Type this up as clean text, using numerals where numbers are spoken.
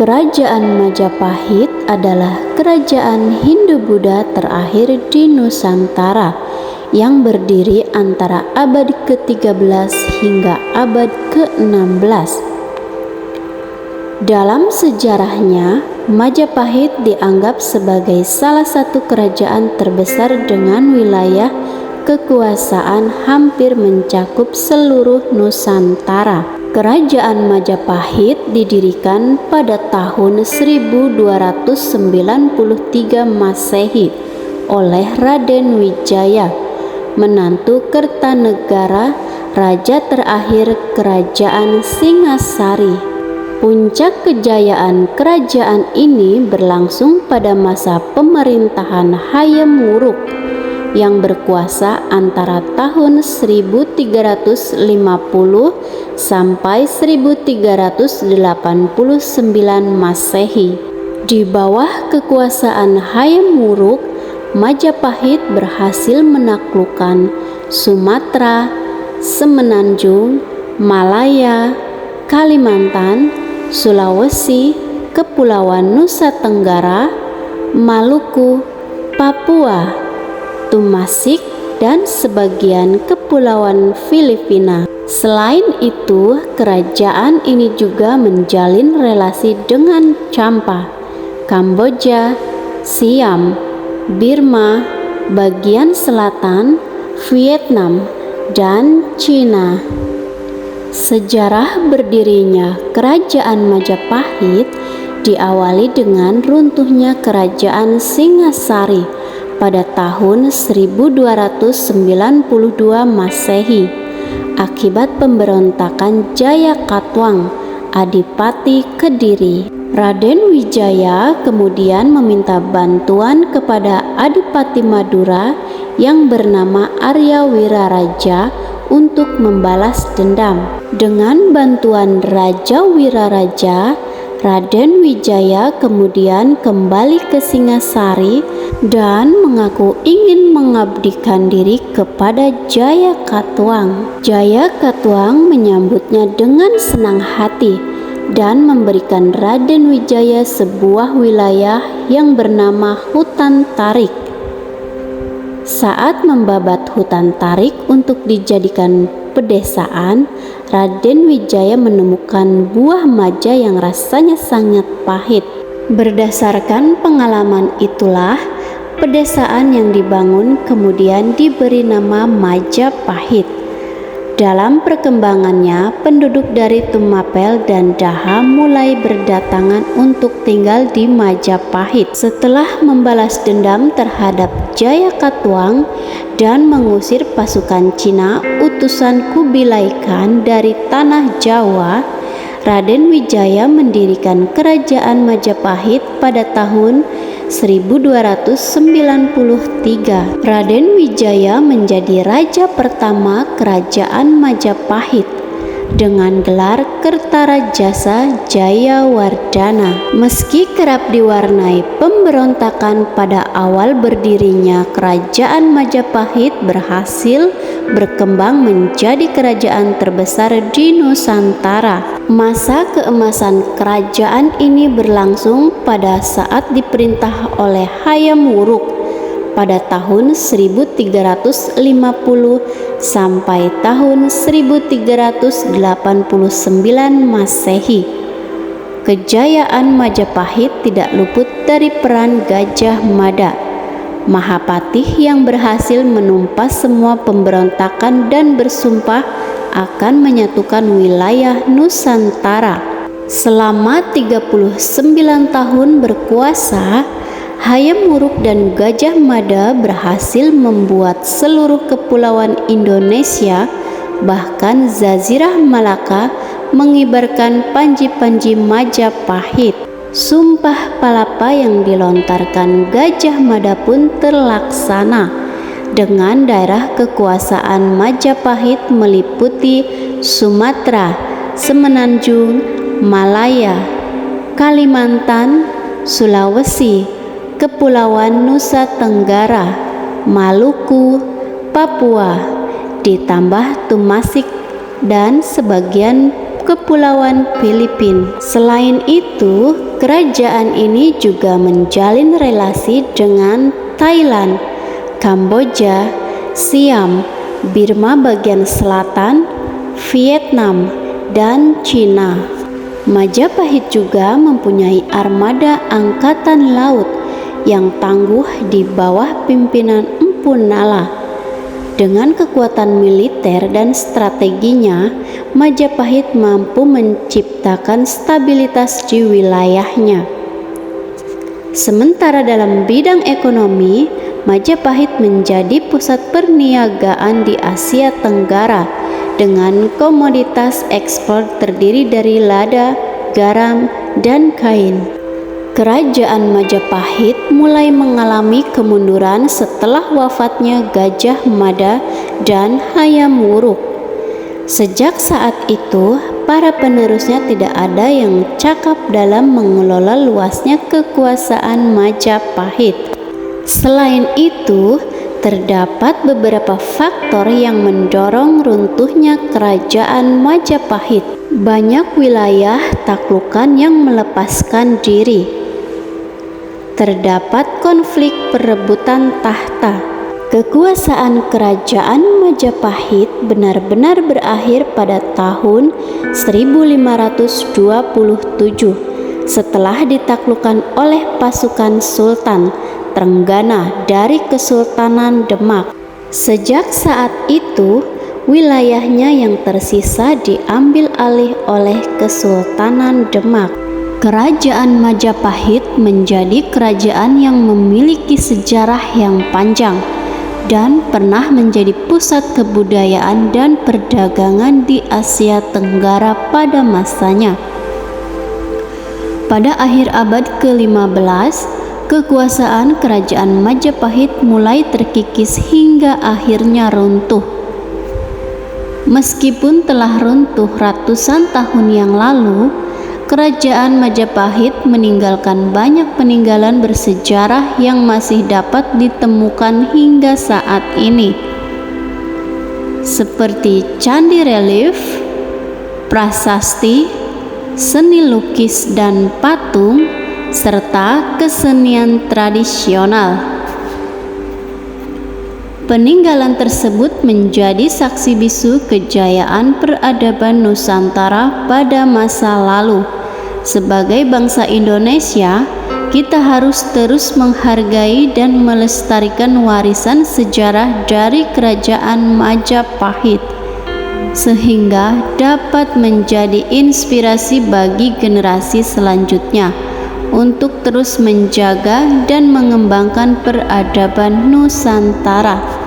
Kerajaan Majapahit adalah kerajaan Hindu-Buddha terakhir di Nusantara yang berdiri antara abad ke-13 hingga abad ke-16. Dalam sejarahnya, Majapahit dianggap sebagai salah satu kerajaan terbesar dengan wilayah kekuasaan hampir mencakup seluruh Nusantara. Kerajaan Majapahit didirikan pada tahun 1293 Masehi oleh Raden Wijaya, menantu Kertanegara, raja terakhir Kerajaan Singasari. Puncak kejayaan kerajaan ini berlangsung pada masa pemerintahan Hayam Wuruk yang berkuasa antara tahun 1350 sampai 1389 Masehi. Di bawah kekuasaan Hayam Wuruk, Majapahit berhasil menaklukkan Sumatera, Semenanjung, Malaya, Kalimantan, Sulawesi, Kepulauan Nusa Tenggara, Maluku, Papua, Tumasik, dan sebagian kepulauan Filipina. Selain itu, kerajaan ini juga menjalin relasi dengan Champa, Kamboja, Siam, Burma, bagian selatan, Vietnam, dan Cina. Sejarah berdirinya Kerajaan Majapahit diawali dengan runtuhnya Kerajaan Singasari pada tahun 1292 Masehi akibat pemberontakan Jayakatwang, Adipati Kediri. Raden Wijaya kemudian meminta bantuan kepada Adipati Madura yang bernama Arya Wiraraja untuk membalas dendam. Dengan bantuan Raja Wiraraja, Raden Wijaya kemudian kembali ke Singasari dan mengaku ingin mengabdikan diri kepada Jayakatwang. Jayakatwang menyambutnya dengan senang hati dan memberikan Raden Wijaya sebuah wilayah yang bernama Hutan Tarik. Saat membabat hutan tarik untuk dijadikan pedesaan, Raden Wijaya menemukan buah maja yang rasanya sangat pahit. Berdasarkan pengalaman itulah, pedesaan yang dibangun kemudian diberi nama Majapahit. Dalam perkembangannya, penduduk dari Tumapel dan Daha mulai berdatangan untuk tinggal di Majapahit. Setelah membalas dendam terhadap Jayakatwang dan mengusir pasukan Cina utusan Kubilai Khan dari tanah Jawa, Raden Wijaya mendirikan Kerajaan Majapahit pada tahun 1293. Raden Wijaya menjadi raja pertama Kerajaan Majapahit dengan gelar Kertarajasa Jayawardhana. Meski kerap diwarnai pemberontakan, pada awal berdirinya Kerajaan Majapahit berhasil berkembang menjadi kerajaan terbesar di Nusantara. Masa keemasan kerajaan ini berlangsung pada saat diperintah oleh Hayam Wuruk pada tahun 1350 sampai tahun 1389 Masehi. Kejayaan Majapahit tidak luput dari peran Gajah Mada, Mahapatih yang berhasil menumpas semua pemberontakan dan bersumpah akan menyatukan wilayah Nusantara. Selama 39 tahun berkuasa, Hayam Wuruk dan Gajah Mada berhasil membuat seluruh kepulauan Indonesia, bahkan Jazirah Malaka, mengibarkan panji-panji Majapahit. Sumpah palapa yang dilontarkan Gajah Mada pun terlaksana, dengan daerah kekuasaan Majapahit meliputi Sumatera, Semenanjung, Malaya, Kalimantan, Sulawesi, Kepulauan Nusa Tenggara, Maluku, Papua, ditambah Tumasik dan sebagian Kepulauan Filipina. Selain itu, kerajaan ini juga menjalin relasi dengan Thailand, Kamboja, Siam, Birma bagian selatan, Vietnam, dan Cina. Majapahit juga mempunyai armada angkatan laut yang tangguh di bawah pimpinan Empu Nala. Dengan kekuatan militer dan strateginya, Majapahit mampu menciptakan stabilitas di wilayahnya. Sementara dalam bidang ekonomi, Majapahit menjadi pusat perniagaan di Asia Tenggara dengan komoditas ekspor terdiri dari lada, garam, dan kain. Kerajaan Majapahit mulai mengalami kemunduran setelah wafatnya Gajah Mada dan Hayam Wuruk. Sejak saat itu, para penerusnya tidak ada yang cakap dalam mengelola luasnya kekuasaan Majapahit. Selain itu, terdapat beberapa faktor yang mendorong runtuhnya kerajaan Majapahit. Banyak wilayah taklukan yang melepaskan diri. Terdapat konflik perebutan tahta. Kekuasaan kerajaan Majapahit benar-benar berakhir pada tahun 1527 setelah ditaklukkan oleh pasukan Sultan Trenggana dari Kesultanan Demak. Sejak saat itu, wilayahnya yang tersisa diambil alih oleh Kesultanan Demak. Kerajaan Majapahit menjadi kerajaan yang memiliki sejarah yang panjang dan pernah menjadi pusat kebudayaan dan perdagangan di Asia Tenggara pada masanya. Pada akhir abad ke-15, kekuasaan kerajaan Majapahit mulai terkikis hingga akhirnya runtuh. Meskipun telah runtuh ratusan tahun yang lalu, kerajaan Majapahit meninggalkan banyak peninggalan bersejarah yang masih dapat ditemukan hingga saat ini, seperti candi relief, prasasti, seni lukis dan patung, serta kesenian tradisional. Peninggalan tersebut menjadi saksi bisu kejayaan peradaban Nusantara pada masa lalu. Sebagai bangsa Indonesia, kita harus terus menghargai dan melestarikan warisan sejarah dari kerajaan Majapahit, sehingga dapat menjadi inspirasi bagi generasi selanjutnya untuk terus menjaga dan mengembangkan peradaban Nusantara.